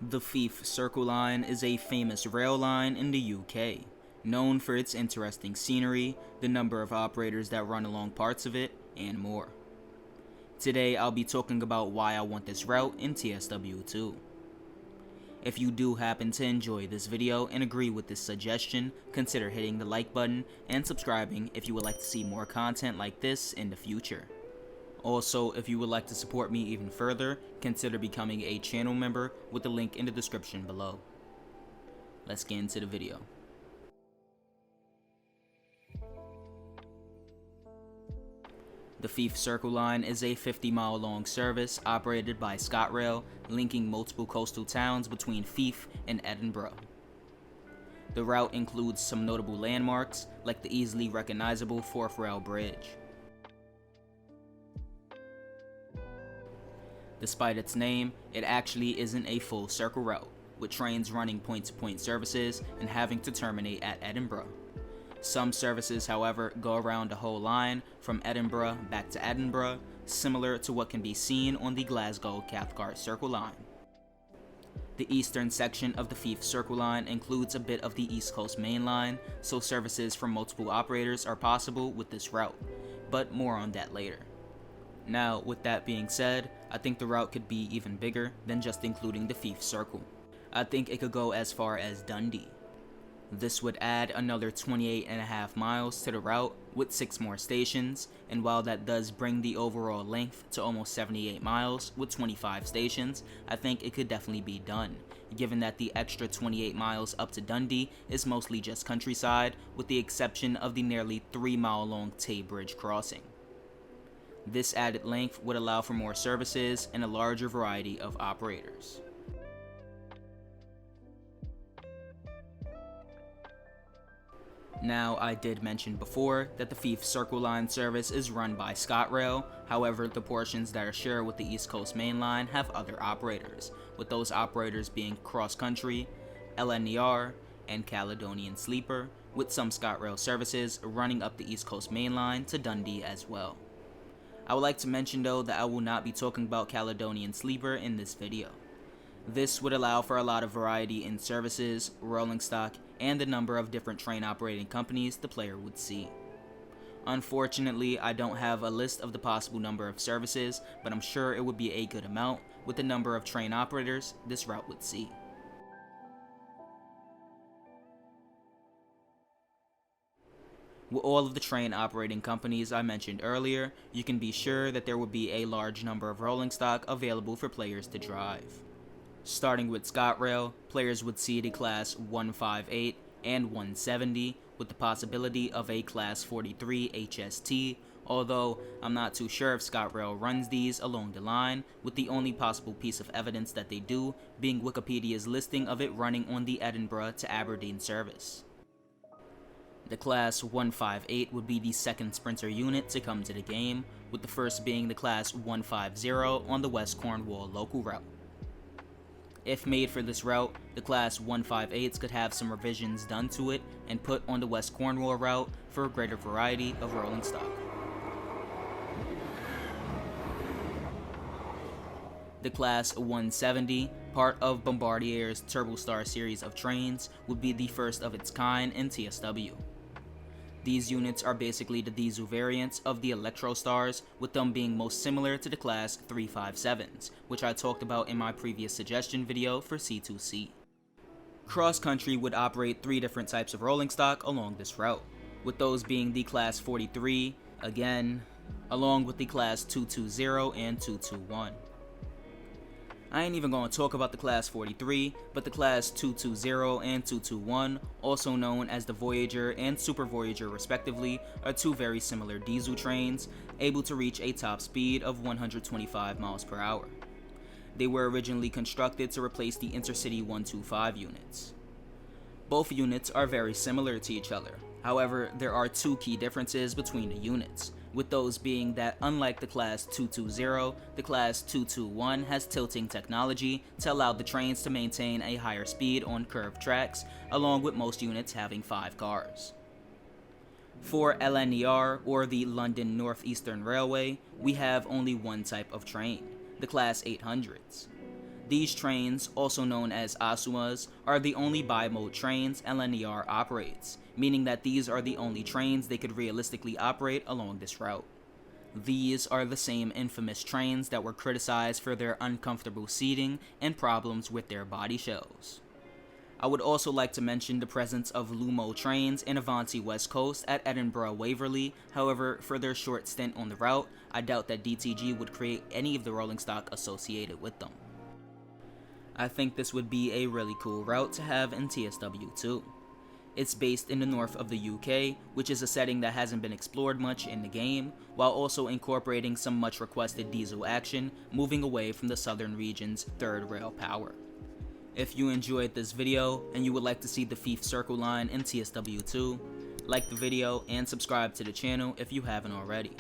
The Fife Circle Line is a famous rail line in the UK, known for its interesting scenery, the number of operators that run along parts of it, and more. Today I'll be talking about why I want this route in TSW2. If you do happen to enjoy this video and agree with this suggestion, consider hitting the like button and subscribing if you would like to see more content like this in the future. Also, if you would like to support me even further, consider becoming a channel member with the link in the description below. Let's get into the video. The Fife Circle Line is a 50-mile long service operated by ScotRail, linking multiple coastal towns between Fife and Edinburgh. The route includes some notable landmarks, like the easily recognizable 4th Rail Bridge. Despite its name, it actually isn't a full circle route, with trains running point-to-point services and having to terminate at Edinburgh. Some services, however, go around the whole line from Edinburgh back to Edinburgh, similar to what can be seen on the Glasgow Cathcart Circle Line. The eastern section of the Fife Circle Line includes a bit of the East Coast Main Line, so services from multiple operators are possible with this route, but more on that later. Now, with that being said, I think the route could be even bigger than just including the Fife Circle. I think it could go as far as Dundee. This would add another 28.5 miles to the route with 6 more stations, and while that does bring the overall length to almost 78 miles with 25 stations, I think it could definitely be done, given that the extra 28 miles up to Dundee is mostly just countryside, with the exception of the nearly 3-mile long Tay Bridge crossing. This added length would allow for more services and a larger variety of operators. Now, I did mention before that the Fife Circle Line service is run by ScotRail, however, the portions that are shared with the East Coast Main Line have other operators, with those operators being Cross Country, LNER, and Caledonian Sleeper, with some ScotRail services running up the East Coast Main Line to Dundee as well. I would like to mention though that I will not be talking about Caledonian Sleeper in this video. This would allow for a lot of variety in services, rolling stock, and the number of different train operating companies the player would see. Unfortunately, I don't have a list of the possible number of services, but I'm sure it would be a good amount with the number of train operators this route would see. With all of the train operating companies I mentioned earlier, you can be sure that there would be a large number of rolling stock available for players to drive. Starting with ScotRail, players would see the Class 158 and 170 with the possibility of a Class 43 HST, although I'm not too sure if ScotRail runs these along the line, with the only possible piece of evidence that they do being Wikipedia's listing of it running on the Edinburgh to Aberdeen service. The Class 158 would be the second sprinter unit to come to the game, with the first being the Class 150 on the West Cornwall local route. If made for this route, the Class 158s could have some revisions done to it and put on the West Cornwall route for a greater variety of rolling stock. The Class 170, part of Bombardier's TurboStar series of trains, would be the first of its kind in TSW. These units are basically the diesel variants of the Electrostars, with them being most similar to the Class 357s, which I talked about in my previous suggestion video for C2C. Cross Country would operate 3 different types of rolling stock along this route, with those being the Class 43, again, along with the Class 220 and 221. I ain't even going to talk about the Class 43, but the Class 220 and 221, also known as the Voyager and Super Voyager respectively, are 2 very similar diesel trains, able to reach a top speed of 125 miles per hour. They were originally constructed to replace the Intercity 125 units. Both units are very similar to each other, however, there are 2 key differences between the units, with those being that unlike the Class 220, the Class 221 has tilting technology to allow the trains to maintain a higher speed on curved tracks, along with most units having 5 cars. For LNER, or the London North Eastern Railway, we have only one type of train, the Class 800s. These trains, also known as Asumas, are the only bi-mode trains LNER operates, meaning that these are the only trains they could realistically operate along this route. These are the same infamous trains that were criticized for their uncomfortable seating and problems with their body shells. I would also like to mention the presence of Lumo trains in Avanti West Coast at Edinburgh Waverley. However, for their short stint on the route, I doubt that DTG would create any of the rolling stock associated with them. I think this would be a really cool route to have in TSW2. It's based in the north of the UK, which is a setting that hasn't been explored much in the game, while also incorporating some much requested diesel action, moving away from the southern region's third rail power. If you enjoyed this video and you would like to see the Fife Circle Line in TSW2, like the video and subscribe to the channel if you haven't already.